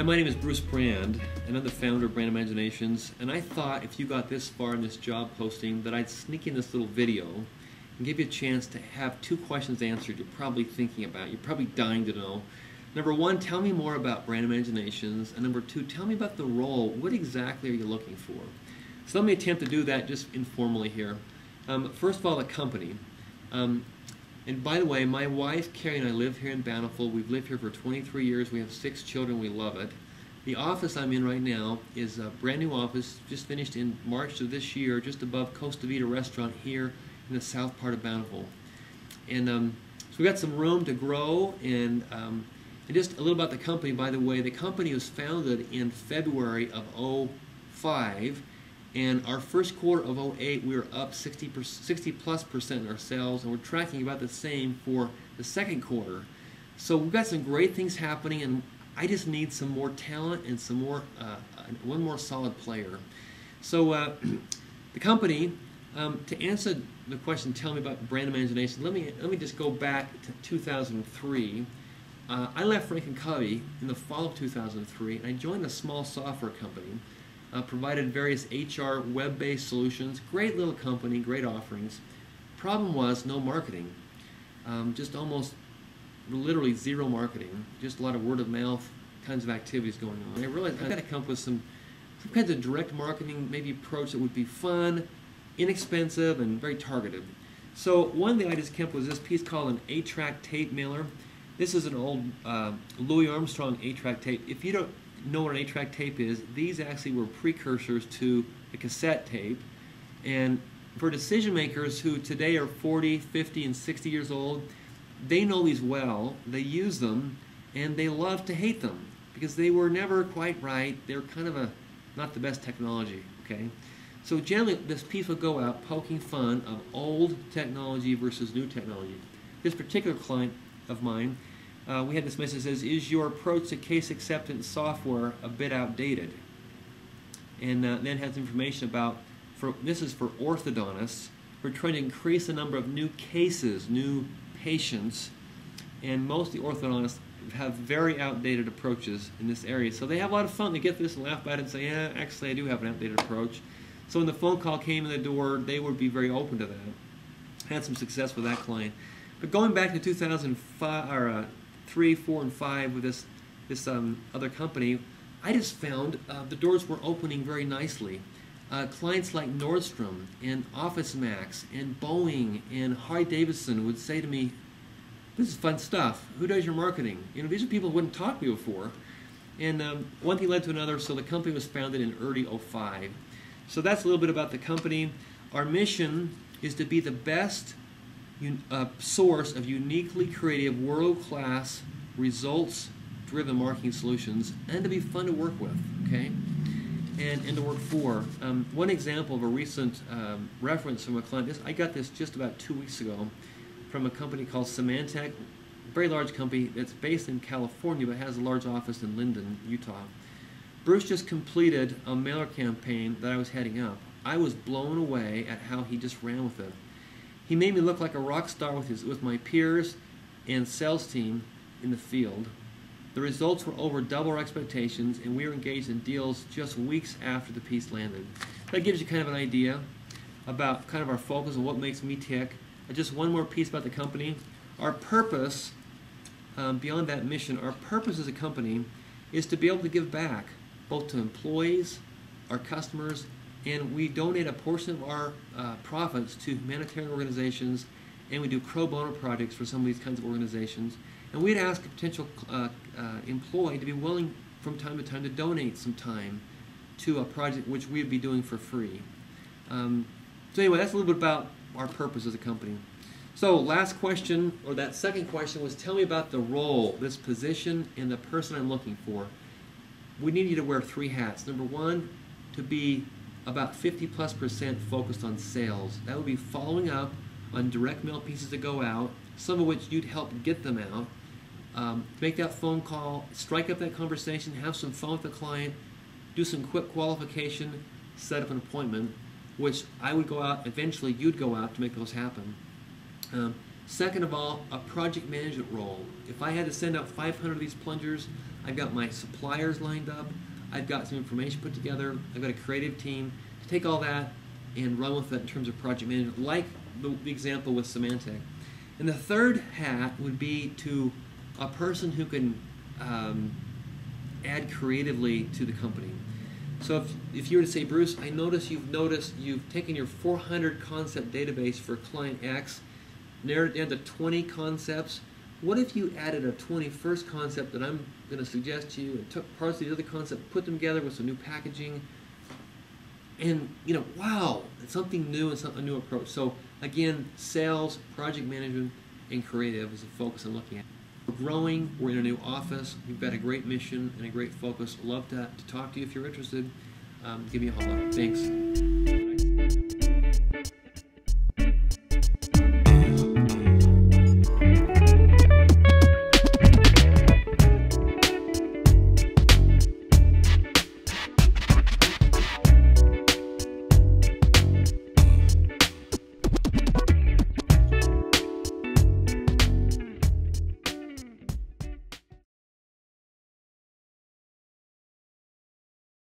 My name is Bruce Brand, and I'm the founder of Brand Imaginations, and I thought if you got this far in this job posting that I'd sneak in this little video and give you a chance to have two questions answered you're probably thinking about, you're probably dying to know. Number one, tell me more about Brand Imaginations, and number two, tell me about the role. What exactly are you looking for? So let me attempt to do that just informally here. First of all, the company. And by the way, my wife, Carrie, and I live here in Bountiful. We've lived here for 23 years. We have 6 children. We love it. The office I'm in right now is a brand new office, just finished in March of this year, just above Costa Vida Restaurant here in the south part of Bountiful. And so we've got some room to grow. And just a little about the company, by the way. The company was founded in February of 2005. And our first quarter of 2008, we were up 60+% in our sales, and we're tracking about the same for the second quarter. So we've got some great things happening, and I just need some more talent and some more, one more solid player. So the company, to answer the question, tell me about Brand Imagination. Let me just go back to 2003. I left Franklin Covey in the fall of 2003, and I joined a small software company. Provided various HR web-based solutions. Great little company, great offerings. Problem was no marketing. Just almost literally zero marketing. Just a lot of word of mouth kinds of activities going on. I realized I've got to come up with some kinds of direct marketing maybe approach that would be fun, inexpensive, and very targeted. So one thing I just came up with was this piece called an 8-track tape mailer. This is an old Louis Armstrong 8-track tape. If you don't know what an 8-track tape is, these actually were precursors to the cassette tape. And for decision makers who today are 40, 50, and 60 years old, they know these well, they use them, and they love to hate them because they were never quite right. They're kind of not the best technology, okay? So generally this piece will go out poking fun of old technology versus new technology. This particular client of mine, we had this message that says, is your approach to case acceptance software a bit outdated? And then has information about, this is for orthodontists, we're trying to increase the number of new cases, new patients, and most of the orthodontists have very outdated approaches in this area. So they have a lot of fun. They get this and laugh about it and say, yeah, actually I do have an outdated approach. So when the phone call came in the door, they would be very open to that. Had some success with that client. But going back to 2005, or 3, 4, and 5 with this other company, I just found the doors were opening very nicely. Clients like Nordstrom and OfficeMax and Boeing and Harley-Davidson would say to me, this is fun stuff. Who does your marketing? You know, these are people who wouldn't talk to me before. And one thing led to another, so the company was founded in early 2005. So that's a little bit about the company. Our mission is to be the best source of uniquely creative, world-class, results-driven marketing solutions, and to be fun to work with, okay? And to work for. One example of a recent reference from a client, I got this just about 2 weeks ago from a company called Symantec, a very large company that's based in California but has a large office in Linden, Utah. Bruce just completed a mailer campaign that I was heading up. I was blown away at how he just ran with it. He made me look like a rock star with my peers and sales team in the field. The results were over double our expectations, and we were engaged in deals just weeks after the piece landed. That gives you kind of an idea about kind of our focus and what makes me tick. Just one more piece about the company. Our purpose, beyond that mission, our purpose as a company is to be able to give back, both to employees, our customers, and we donate a portion of our profits to humanitarian organizations, and we do pro bono projects for some of these kinds of organizations. And we'd ask a potential employee to be willing from time to time to donate some time to a project which we'd be doing for free. So anyway, that's a little bit about our purpose as a company. So last question, or that second question, was tell me about the role, this position, and the person I'm looking for. We need you to wear 3 hats. Number one, to be about 50+% focused on sales. That would be following up on direct mail pieces that go out, some of which you'd help get them out. Make that phone call, strike up that conversation, have some fun with the client, do some quick qualification, set up an appointment, which I would go out, eventually you'd go out to make those happen. Second of all, a project management role. If I had to send out 500 of these plungers, I've got my suppliers lined up, I've got some information put together, I've got a creative team to take all that and run with it in terms of project management, like the example with Symantec. And the third hat would be to a person who can add creatively to the company. So if you were to say, Bruce, I notice you've taken your 400 concept database for client X, narrowed it down to 20 concepts. What if you added a 21st concept that I'm going to suggest to you and took parts of the other concept, put them together with some new packaging, and wow, it's something new and a new approach. So again, sales, project management, and creative is the focus I'm looking at. We're growing, we're in a new office, we've got a great mission and a great focus. Love to talk to you if you're interested. Give me a holler. Thanks.